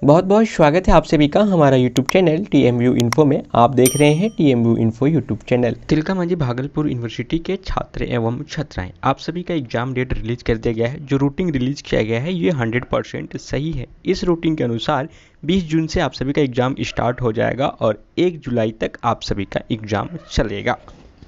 बहुत बहुत स्वागत है आप सभी का हमारा यूट्यूब चैनल TMU इन्फो में। आप देख रहे हैं TMU info YouTube channel. Tilka Manjhi Bhagalpur university के छात्र एवं छात्राएं, आप सभी का एग्जाम डेट रिलीज कर दिया गया है। जो रूटीन रिलीज किया गया है ये 100% सही है। इस रूटीन के अनुसार 20 जून से आप सभी का एग्जाम स्टार्ट हो जाएगा और 1 जुलाई तक आप सभी का एग्जाम चलेगा,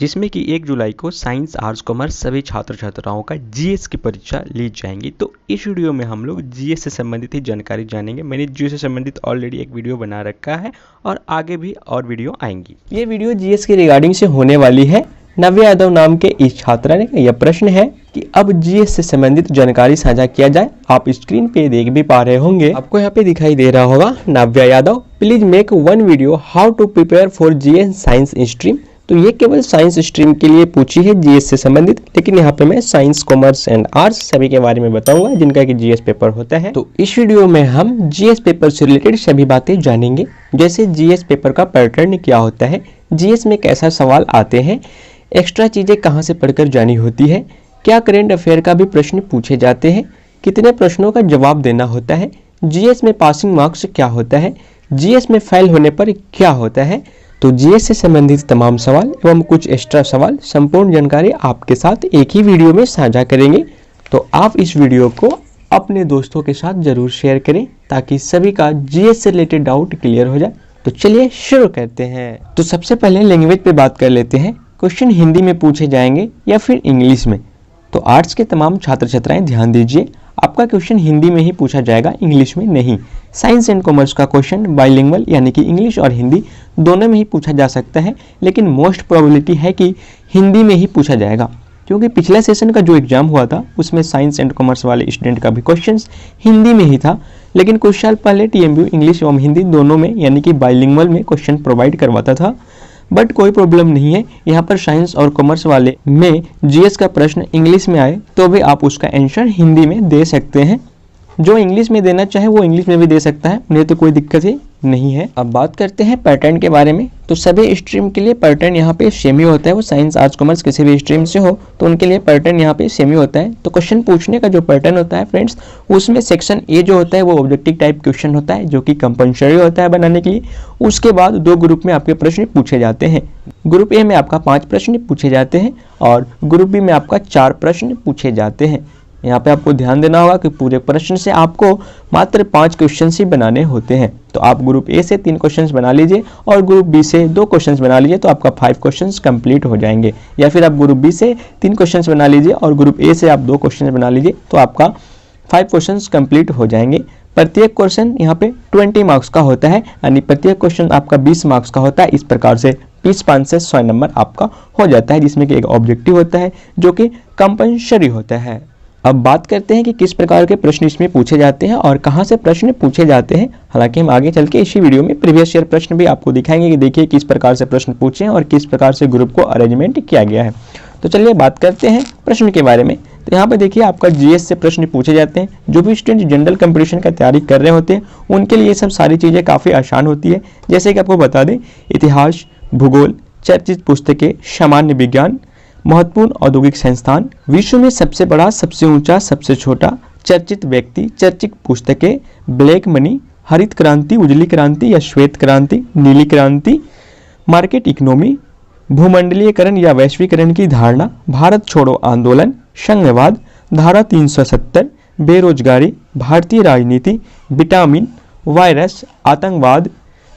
जिसमें कि 1 जुलाई को साइंस, आर्ट्स, कॉमर्स सभी छात्र छात्राओं का जीएस की परीक्षा ली जाएंगी। तो इस वीडियो में हम लोग जीएस से संबंधित ही जानकारी जानेंगे। मैंने जीएस से संबंधित ऑलरेडी एक वीडियो बना रखा है और आगे भी और वीडियो आएंगी। ये वीडियो जीएस के रिगार्डिंग से होने वाली है। नव्या यादव नाम के इस छात्रा ने यह प्रश्न है कि अब जीएस से संबंधित जानकारी साझा किया जाए। आप स्क्रीन पे देख भी पा रहे होंगे, आपको यहाँ पे दिखाई दे रहा होगा Navya Yadav, please make one video how to prepare for GS science stream. तो ये केवल साइंस स्ट्रीम के लिए पूछी है जीएस से संबंधित, लेकिन यहाँ पे मैं साइंस, कॉमर्स एंड आर्ट्स सभी के बारे में बताऊंगा जिनका कि जीएस पेपर होता है। तो इस वीडियो में हम जीएस पेपर से रिलेटेड सभी बातें जानेंगे, जैसे जीएस पेपर का पैटर्न क्या होता है, जीएस में कैसा सवाल आते हैं, एक्स्ट्रा चीजें कहाँ से पढ़कर जानी होती है, क्या करेंट अफेयर का भी प्रश्न पूछे जाते हैं, कितने प्रश्नों का जवाब देना होता है, जीएस में पासिंग मार्क्स क्या होता है, जीएस में फेल होने पर क्या होता है। तो जीएस से संबंधित तमाम सवाल एवं कुछ एक्स्ट्रा सवाल, संपूर्ण जानकारी आपके साथ एक ही वीडियो में साझा करेंगे। तो आप इस वीडियो को अपने दोस्तों के साथ जरूर शेयर करें ताकि सभी का जीएस से रिलेटेड डाउट क्लियर हो जाए। तो चलिए शुरू करते हैं। तो सबसे पहले लैंग्वेज पे बात कर लेते हैं। क्वेश्चन हिंदी में पूछे जाएंगे या फिर इंग्लिश में। तो आर्ट्स के तमाम छात्र छात्राएं ध्यान दीजिए, आपका क्वेश्चन हिंदी में ही पूछा जाएगा, इंग्लिश में नहीं। साइंस एंड कॉमर्स का क्वेश्चन बाइलिंगुअल यानी कि इंग्लिश और हिंदी दोनों में ही पूछा जा सकता है, लेकिन मोस्ट प्रोबेबिलिटी है कि हिंदी में ही पूछा जाएगा, क्योंकि पिछले सेशन का जो एग्जाम हुआ था उसमें साइंस एंड कॉमर्स वाले स्टूडेंट का भी क्वेश्चन हिंदी में ही था, लेकिन कुछ साल पहले TMU इंग्लिश एवं हिंदी दोनों में यानी कि बाइलिंगुअल में क्वेश्चन प्रोवाइड करवाता था। बट कोई प्रॉब्लम नहीं है, यहाँ पर साइंस और कॉमर्स वाले में जीएस का प्रश्न इंग्लिश में आए तो भी आप उसका आंसर हिंदी में दे सकते हैं। जो इंग्लिश में देना चाहे वो इंग्लिश में भी दे सकता है, उन्हें तो कोई दिक्कत ही नहीं है। अब बात करते हैं पैटर्न के बारे में। तो सभी स्ट्रीम के लिए पैटर्न यहाँ पे सेम ही होता है। वो साइंस, आर्ट्स, कॉमर्स किसी भी स्ट्रीम से हो तो उनके लिए पैटर्न यहाँ पे सेम ही होता है। तो क्वेश्चन पूछने का जो पैटर्न होता है फ्रेंड्स, उसमें सेक्शन ए जो होता है वो ऑब्जेक्टिव टाइप क्वेश्चन होता है, जो कि कंपल्सरी होता है बनाने के लिए। उसके बाद 2 ग्रुप में आपके प्रश्न पूछे जाते हैं। ग्रुप ए में आपका 5 प्रश्न पूछे जाते हैं और ग्रुप बी में आपका 4 प्रश्न पूछे जाते हैं। यहाँ पे आपको ध्यान देना होगा कि पूरे प्रश्न से आपको मात्र 5 क्वेश्चन ही बनाने होते हैं। तो आप ग्रुप ए से 3 क्वेश्चंस बना लीजिए और ग्रुप बी से 2 क्वेश्चंस बना लीजिए, तो आपका 5 क्वेश्चंस कंप्लीट हो जाएंगे। या फिर आप ग्रुप बी से 3 क्वेश्चंस बना लीजिए और ग्रुप ए से आप 2 क्वेश्चंस बना लीजिए, तो आपका 5 क्वेश्चंस कंप्लीट हो जाएंगे। प्रत्येक क्वेश्चन यहाँ पे 20 मार्क्स का होता है, यानी प्रत्येक क्वेश्चन आपका 20 मार्क्स का होता है। इस प्रकार से 20 से 100 नंबर आपका हो जाता है, जिसमें कि एक ऑब्जेक्टिव होता है जो कि कंपल्सरी होता है। अब बात करते हैं कि किस प्रकार के प्रश्न इसमें पूछे जाते हैं और कहां से प्रश्न पूछे जाते हैं। हालांकि हम आगे चल के इसी वीडियो में प्रीवियस ईयर प्रश्न भी आपको दिखाएंगे कि देखिए किस प्रकार से प्रश्न पूछे हैं और किस प्रकार से ग्रुप को अरेंजमेंट किया गया है। तो चलिए बात करते हैं प्रश्न के बारे में। तो यहाँ पे देखिए आपका जीएस से प्रश्न पूछे जाते हैं। जो भी स्टूडेंट जनरल कंपटीशन का तैयारी कर रहे होते हैं उनके लिए ये सब सारी चीज़ें काफ़ी आसान होती है। जैसे कि आपको बता दें, इतिहास, भूगोल, चर्चित पुस्तकें, सामान्य विज्ञान, महत्वपूर्ण औद्योगिक संस्थान, विश्व में सबसे बड़ा, सबसे ऊंचा, सबसे छोटा, चर्चित व्यक्ति, चर्चित पुस्तकें, ब्लैक मनी, हरित क्रांति, उजली क्रांति या श्वेत क्रांति, नीली क्रांति, मार्केट इकोनॉमी, भूमंडलीयकरण या वैश्वीकरण की धारणा, भारत छोड़ो आंदोलन, संघवाद, धारा 370, बेरोजगारी, भारतीय राजनीति, विटामिन, वायरस, आतंकवाद,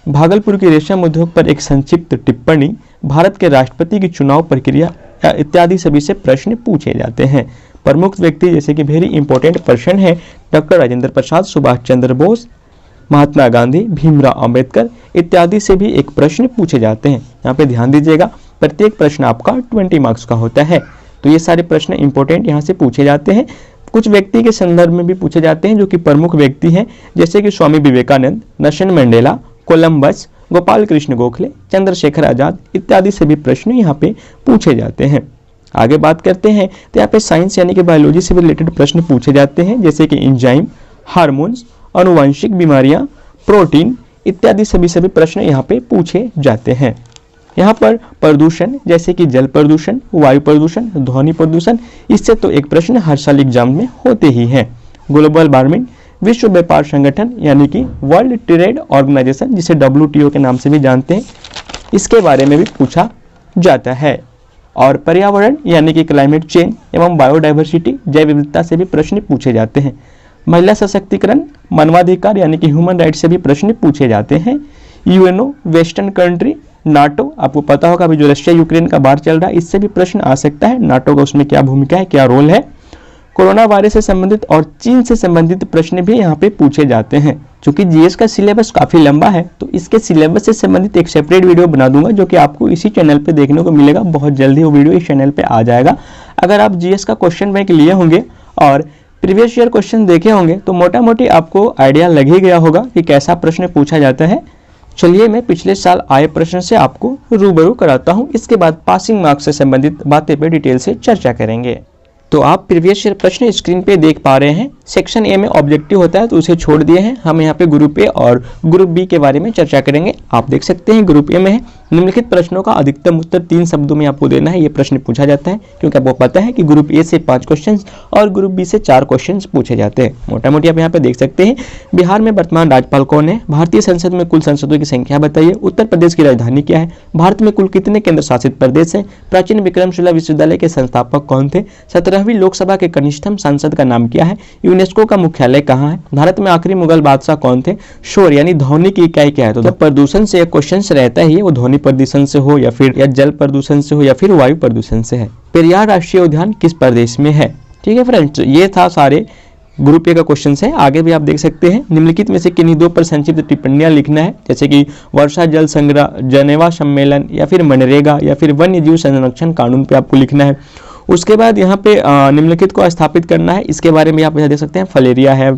भागलपुर के रेशम उद्योग पर एक संक्षिप्त टिप्पणी, भारत के राष्ट्रपति की चुनाव प्रक्रिया इत्यादि सभी से प्रश्न पूछे जाते हैं। प्रमुख व्यक्ति जैसे कि वेरी इंपॉर्टेंट पर्सन है डॉक्टर राजेंद्र प्रसाद, सुभाष चंद्र बोस, महात्मा गांधी, भीमराव अंबेडकर इत्यादि से भी एक प्रश्न पूछे जाते हैं। यहाँ पे ध्यान दीजिएगा, प्रत्येक प्रश्न आपका 20 मार्क्स का होता है। तो ये सारे प्रश्न इंपॉर्टेंट यहाँ से पूछे जाते हैं। कुछ व्यक्ति के संदर्भ में भी पूछे जाते हैं जो कि प्रमुख व्यक्ति हैं, जैसे कि Swami Vivekananda, Nelson Mandela, Columbus, Gopal Krishna Gokhale, Chandrashekhar Azad इत्यादि से भी प्रश्न यहाँ पे पूछे जाते हैं। आगे बात करते हैं तो यहाँ पे साइंस यानी कि बायोलॉजी से भी रिलेटेड प्रश्न पूछे जाते हैं, जैसे कि एंजाइम, हार्मोन्स, अनुवांशिक बीमारियां, प्रोटीन इत्यादि सभी प्रश्न यहाँ पे पूछे जाते हैं। यहाँ पर प्रदूषण जैसे कि जल प्रदूषण, वायु प्रदूषण, ध्वनि प्रदूषण, इससे तो एक प्रश्न हर साल एग्जाम में होते ही हैं। ग्लोबल वार्मिंग, विश्व व्यापार संगठन यानी कि वर्ल्ड ट्रेड ऑर्गेनाइजेशन, जिसे WTO के नाम से भी जानते हैं, इसके बारे में भी पूछा जाता है। और पर्यावरण यानी कि क्लाइमेट चेंज एवं बायोडाइवर्सिटी, जैव विविधता से भी प्रश्न पूछे जाते हैं। महिला सशक्तिकरण, मानवाधिकार यानी कि ह्यूमन राइट से भी प्रश्न पूछे जाते हैं। यूएनओ, वेस्टर्न कंट्री, नाटो, आपको पता होगा अभी जो रशिया यूक्रेन का वार चल रहा है, इससे भी प्रश्न आ सकता है। नाटो का उसमें क्या भूमिका है, क्या रोल है। कोरोना वायरस से संबंधित और चीन से संबंधित प्रश्न भी यहाँ पे पूछे जाते हैं। क्योंकि जीएस का सिलेबस काफी लंबा है, तो इसके सिलेबस से संबंधित एक सेपरेट वीडियो बना दूंगा, जो कि आपको इसी चैनल पे देखने को मिलेगा। बहुत जल्दी वो वीडियो इस चैनल पे आ जाएगा। अगर आप जीएस का क्वेश्चन बैंक लिए होंगे और प्रीवियस ईयर क्वेश्चन देखे होंगे तो मोटा मोटी आपको आइडिया लग ही गया होगा कि कैसा प्रश्न पूछा जाता है। चलिए मैं पिछले साल आए प्रश्न से आपको रूबरू कराता हूँ। इसके बाद पासिंग मार्क्स से संबंधित बातें पे डिटेल से चर्चा करेंगे। तो आप प्रीवियस ईयर प्रश्न स्क्रीन पे देख पा रहे हैं। सेक्शन ए में ऑब्जेक्टिव होता है तो उसे छोड़ दिए हैं। हम यहाँ पे ग्रुप ए और ग्रुप बी के बारे में चर्चा करेंगे। आप देख सकते हैं ग्रुप ए में है निम्नलिखित प्रश्नों का अधिकतम उत्तर 3 शब्दों में आपको देना है। ये प्रश्न पूछा जाता है क्योंकि आपको पता है कि ग्रुप ए से 5 क्वेश्चन और ग्रुप बी से 4 क्वेश्चन पूछे जाते हैं। मोटा मोटी आप यहाँ पे देख सकते हैं। बिहार में वर्तमान राज्यपाल कौन है? भारतीय संसद में कुल सांसदों की संख्या बताइए। उत्तर प्रदेश की राजधानी क्या है? भारत में कुल कितने केंद्र शासित प्रदेश हैं? प्राचीन विक्रमशिला विश्वविद्यालय के संस्थापक कौन थे? 17वीं लोकसभा के कनिष्ठतम सांसद का नाम क्या है? यूनेस्को का मुख्यालय कहाँ है? भारत में आखिरी मुगल बादशाह कौन थे? शोर यानी ध्वनि की इकाई क्या है? तो प्रदूषण से एक क्वेश्चन रहता है, वो ध्वनि प्रदूषण से हो या फिर जल प्रदूषण से हो या फिर वायु प्रदूषण से है। पेरियार राष्ट्रीय उद्यान किस प्रदेश में है? ठीक है फ्रेंड्स, ये था सारे ग्रुप ए का क्वेश्चन है। आगे भी आप देख सकते हैं निम्नलिखित में से किन्हीं 2 पर संक्षिप्त टिप्पणियां लिखना है, जैसे कि वर्षा जल संग्रह, जनेवा सम्मेलन या फिर मनरेगा या फिर वन्य जीव संरक्षण कानून पे आपको लिखना है। उसके बाद यहाँ पे निम्नलिखित को स्थापित करना है। इसके बारे में आप यहाँ देख सकते हैं फलेरिया है,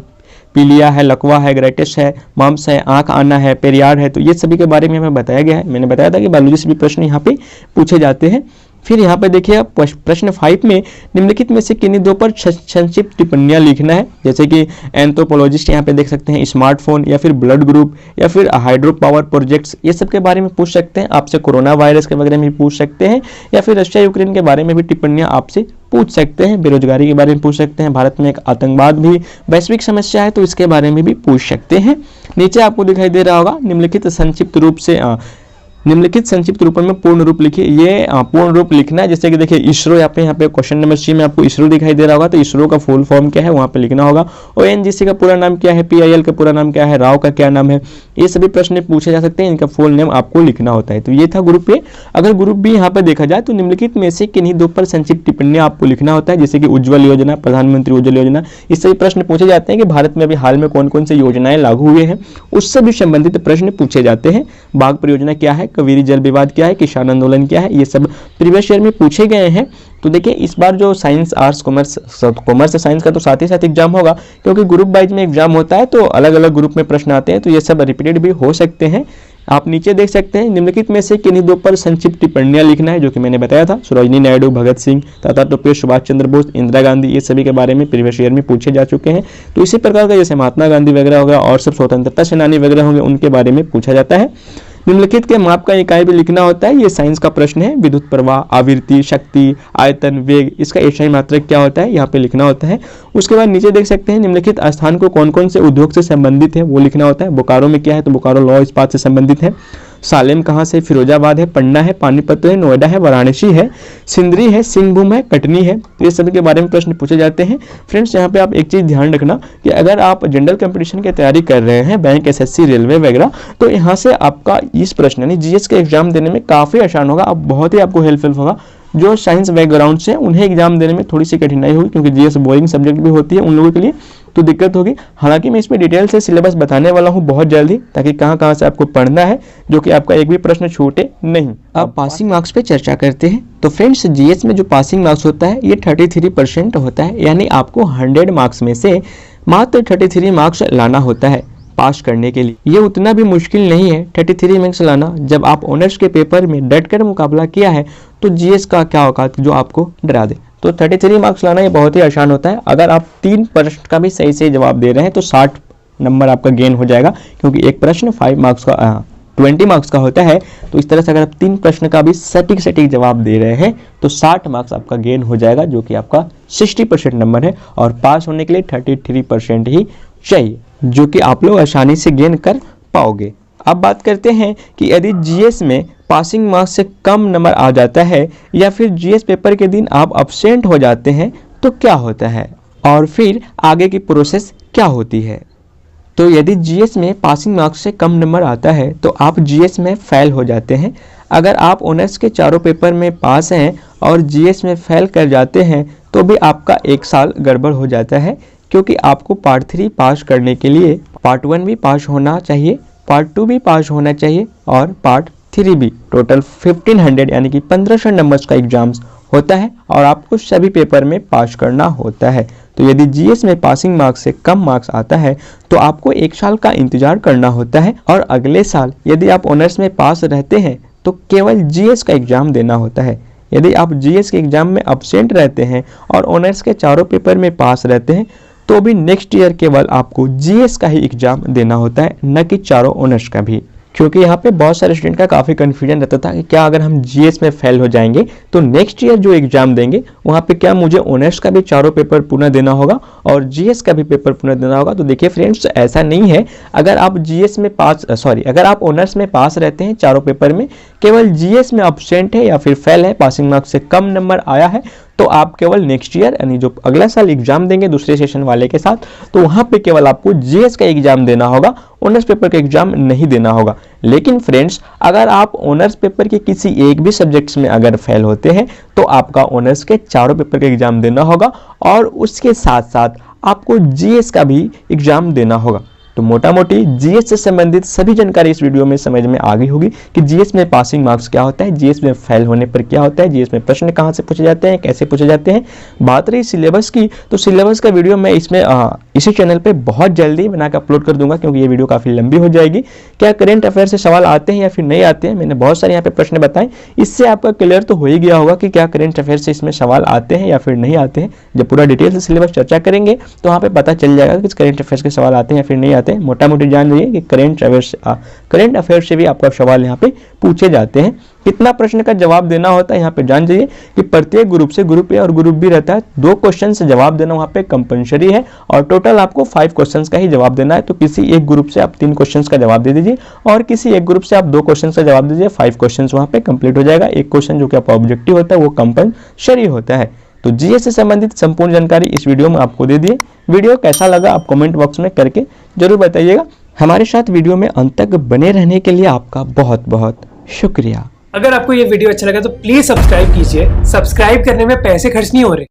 पीलिया है, लकवा है, ग्रेटिस है, माम्स है, आंख आना है, पेरियार है। तो ये सभी के बारे में हमें बताया गया है। मैंने बताया था कि बायोलॉजी से भी प्रश्न यहाँ पे पूछे जाते हैं। फिर यहाँ पे देखिए प्रश्न 5 में निम्नलिखित में से किन्हीं 2 पर संक्षिप्त टिप्पणियां लिखना है, जैसे कि एंथ्रोपोलॉजिस्ट यहाँ पे देख सकते हैं, स्मार्टफोन या फिर ब्लड ग्रुप या फिर हाइड्रो पावर प्रोजेक्ट्स, ये सब के बारे में पूछ सकते हैं। आपसे कोरोना वायरस के बारे में भी पूछ सकते हैं या फिर रशिया यूक्रेन के बारे में भी टिप्पणियां आपसे पूछ सकते हैं। बेरोजगारी के बारे में पूछ सकते हैं। भारत में एक आतंकवाद भी वैश्विक समस्या है तो इसके बारे में भी पूछ सकते हैं। नीचे आपको दिखाई दे रहा होगा निम्नलिखित संक्षिप्त रूप में पूर्ण रूप लिखिए। ये पूर्ण रूप लिखना है, जैसे कि देखिए इसरो यहाँ पे क्वेश्चन नंबर सी में आपको इसरो दिखाई दे रहा होगा, तो इसरो का फुल फॉर्म क्या है वहाँ पे लिखना होगा। ONGC का पूरा नाम क्या है? PIL का पूरा नाम क्या है? राव का क्या नाम है? ये सभी प्रश्न पूछे जा सकते हैं, इनका फुल नेम आपको लिखना होता है। तो ये था ग्रुप ए। अगर ग्रुप बी यहाँ पे देखा जाए तो निम्नलिखित में से किन्हीं 2 पर संक्षिप्त टिप्पणियां आपको लिखना होता है, जैसे कि उज्ज्वल योजना, प्रधानमंत्री उज्ज्वल योजना। इस सभी प्रश्न पूछे जाते हैं कि भारत में अभी हाल में कौन कौन से योजनाएं लागू हुए हैं, उससे भी संबंधित प्रश्न पूछे जाते हैं। बाघ परियोजना क्या है? कावेरी जल विवाद क्या है? किसान आंदोलन क्या है? ये सब प्रीवियस ईयर में पूछे गए हैं। तो देखिए इस बार जो साइंस, आर्ट्स, कॉमर्स साइंस का तो साथ ही साथ एग्जाम होगा, क्योंकि ग्रुप वाइज में एग्जाम होता है तो अलग अलग ग्रुप में प्रश्न आते हैं, तो ये सब रिपीटेड भी हो सकते हैं। आप नीचे देख सकते हैं निम्नलिखित में से किन्हीं 2 पर संक्षिप्त टिप्पणियां लिखना है, जो कि मैंने बताया था। सरोजिनी नायडू, भगत सिंह, टाटा टोपे, सुभाष चंद्र बोस, इंदिरा गांधी, ये सभी के बारे में प्रीवियस ईयर में पूछे जा चुके हैं। तो इसी प्रकार का जैसे महात्मा गांधी वगैरह होगा और सब स्वतंत्रता सेनानी वगैरह होंगे, उनके बारे में पूछा जाता है। निम्नलिखित के माप का इकाई भी लिखना होता है। ये साइंस का प्रश्न है। विद्युत प्रवाह, आवृत्ति, शक्ति, आयतन, वेग, इसका एसआई मात्रक क्या होता है यहाँ पे लिखना होता है। उसके बाद नीचे देख सकते हैं निम्नलिखित स्थान को कौन कौन से उद्योग से संबंधित है वो लिखना होता है। बोकारो में क्या है? तो बोकारो लौह इस्पात से संबंधित है। सालेम कहाँ से? फिरोजाबाद है, पन्ना है, पानीपत है, नोएडा है, वाराणसी है, सिंदरी है, सिंहभूम है, कटनी है। तो ये सभी के बारे में प्रश्न पूछे जाते हैं। फ्रेंड्स यहाँ पे आप एक चीज ध्यान रखना कि अगर आप जनरल कंपटीशन की तैयारी कर रहे हैं, बैंक, SSC, रेलवे वगैरह, तो यहाँ से आपका इस प्रश्न यानी जीएस का एग्जाम देने में काफी आसान होगा। अब बहुत ही आपको हेल्पफुल होगा। जो साइंस बैकग्राउंड से उन्हें एग्जाम देने में थोड़ी सी कठिनाई होगी, क्योंकि जीएस बोरिंग सब्जेक्ट भी होती है उन लोगों के लिए, तो दिक्कत होगी। हालांकि मैं इसमें डिटेल से सिलेबस बताने वाला हूं बहुत जल्दी, ताकि कहां से आपको पढ़ना है, जो कि आपका एक भी प्रश्न छूटे नहीं। अब पासिंग मार्क्स पे चर्चा करते हैं। तो फ्रेंड्स जीएस में जो पासिंग मार्क्स होता है ये 33% होता है, यानी आपको 100 मार्क्स में से मात्र 33 मार्क्स लाना होता है पास करने के लिए। ये उतना भी मुश्किल नहीं है 33 मार्क्स लाना। जब आप ऑनर्स के पेपर में डटकर मुकाबला किया है तो जीएस का क्या औकात जो आपको डरा दे। तो 33 मार्क्स लाना ये बहुत ही आसान होता है। अगर आप 3 प्रश्न का भी सही से जवाब दे रहे हैं तो 60 नंबर आपका गेन हो जाएगा, क्योंकि एक प्रश्न 20 मार्क्स का होता है। तो इस तरह से अगर आप 3 प्रश्न का भी सटीक जवाब दे रहे हैं तो 60 मार्क्स आपका गेन हो जाएगा, जो कि आपका 60% नंबर है। और पास होने के लिए 33% ही चाहिए, जो कि आप लोग आसानी से गेन कर पाओगे। अब बात करते हैं कि यदि जीएस में पासिंग मार्क्स से कम नंबर आ जाता है या फिर जीएस पेपर के दिन आप अब्सेंट हो जाते हैं तो क्या होता है और फिर आगे की प्रोसेस क्या होती है। तो यदि जीएस में पासिंग मार्क्स से कम नंबर आता है तो आप जीएस में फेल हो जाते हैं। अगर आप ऑनर्स के चारों पेपर में पास हैं और जीएस में फेल कर जाते हैं तो भी आपका 1 साल गड़बड़ हो जाता है, क्योंकि आपको पार्ट 3 पास करने के लिए पार्ट 1 भी पास होना चाहिए, पार्ट 2 भी पास होना चाहिए और पार्ट 3 भी। टोटल 1500 यानी कि 1500 नंबर्स का एग्जाम्स होता है और आपको सभी पेपर में पास करना होता है। तो यदि जीएस में पासिंग मार्क्स से कम मार्क्स आता है तो आपको 1 साल का इंतजार करना होता है और अगले साल यदि आप ऑनर्स में पास रहते हैं तो केवल जीएस का एग्जाम देना होता है। यदि आप जीएस के एग्जाम में अब्सेंट रहते हैं और ऑनर्स के चारों पेपर में पास रहते हैं तो भी नेक्स्ट ईयर केवल आपको जीएस का ही एग्जाम देना होता है, न कि चारों ऑनर्स का भी। क्योंकि यहाँ पे बहुत सारे स्टूडेंट का काफ़ी कन्फ्यूजन रहता था कि क्या अगर हम जीएस में फेल हो जाएंगे तो नेक्स्ट ईयर जो एग्जाम देंगे वहाँ पे क्या मुझे ऑनर्स का भी चारों पेपर पुनः देना होगा और जीएस का भी पेपर पुनः देना होगा। तो देखिए फ्रेंड्स, ऐसा नहीं है। अगर आप जीएस में अगर आप ऑनर्स में पास रहते हैं चारों पेपर में, केवल जीएस में अब्सेंट है या फिर फेल है, पासिंग मार्क्स से कम नंबर आया है, तो आप केवल नेक्स्ट ईयर यानी जो अगला साल एग्जाम देंगे दूसरे सेशन वाले के साथ, तो वहां पे केवल आपको जीएस का एग्जाम देना होगा, ऑनर्स पेपर का एग्जाम नहीं देना होगा। लेकिन फ्रेंड्स, अगर आप ऑनर्स पेपर के किसी एक भी सब्जेक्ट्स में अगर फेल होते हैं तो आपका ऑनर्स के चारों पेपर का एग्जाम देना होगा और उसके साथ साथ आपको जीएस का भी एग्जाम देना होगा। तो मोटा मोटी जीएस से संबंधित सभी जानकारी इस वीडियो में समझ में आ गई होगी कि जीएस में पासिंग मार्क्स क्या होता है, जीएस में फेल होने पर क्या होता है, जीएस में प्रश्न कहां से पूछे जाते हैं, कैसे पूछे जाते हैं। बात रही सिलेबस की, तो सिलेबस का वीडियो मैं इसमें इसी चैनल पे बहुत जल्दी बनाकर अपलोड कर दूंगा, क्योंकि ये वीडियो काफी लंबी हो जाएगी। क्या करंट अफेयर से सवाल आते हैं या फिर नहीं आते हैं, मैंने बहुत सारे यहाँ पे प्रश्न बताए, इससे आपका क्लियर तो हो ही गया होगा कि क्या करंट अफेयर से इसमें सवाल आते हैं या फिर नहीं आते हैं। जब पूरा डिटेल से सिलेबस चर्चा करेंगे तो वहाँ पे पता चल जाएगा कि करंट अफेयर्स के सवाल आते हैं या फिर नहीं आते हैं। मोटा मोटी जान लीजिए कि करंट अफेयर से भी आपका सवाल यहाँ पे पूछे जाते हैं। कितना प्रश्न का जवाब देना होता है यहाँ पे जान जाइए कि प्रत्येक ग्रुप से, ग्रुप ए और ग्रुप बी रहता है, 2 क्वेश्चन से जवाब देना वहाँ पे कंपलसरी है और टोटल आपको 5 क्वेश्चंस का ही जवाब देना है। तो किसी एक ग्रुप से आप 3 क्वेश्चंस का जवाब दे दीजिए और किसी एक ग्रुप से आप 2 क्वेश्चंस का जवाब दीजिए, 5 क्वेश्चंस वहाँ पे कंप्लीट हो जाएगा। एक क्वेश्चन जो कि आपका ऑब्जेक्टिव होता है वो कंपलसरी होता है। तो जीएस से संबंधित संपूर्ण जानकारी इस वीडियो में आपको दे दिए। वीडियो कैसा लगा आप कमेंट बॉक्स में करके जरूर बताइएगा। हमारे साथ वीडियो में अंत तक बने रहने के लिए आपका बहुत बहुत शुक्रिया। अगर आपको ये वीडियो अच्छा लगा तो प्लीज सब्सक्राइब कीजिए। सब्सक्राइब करने में पैसे खर्च नहीं हो रहे।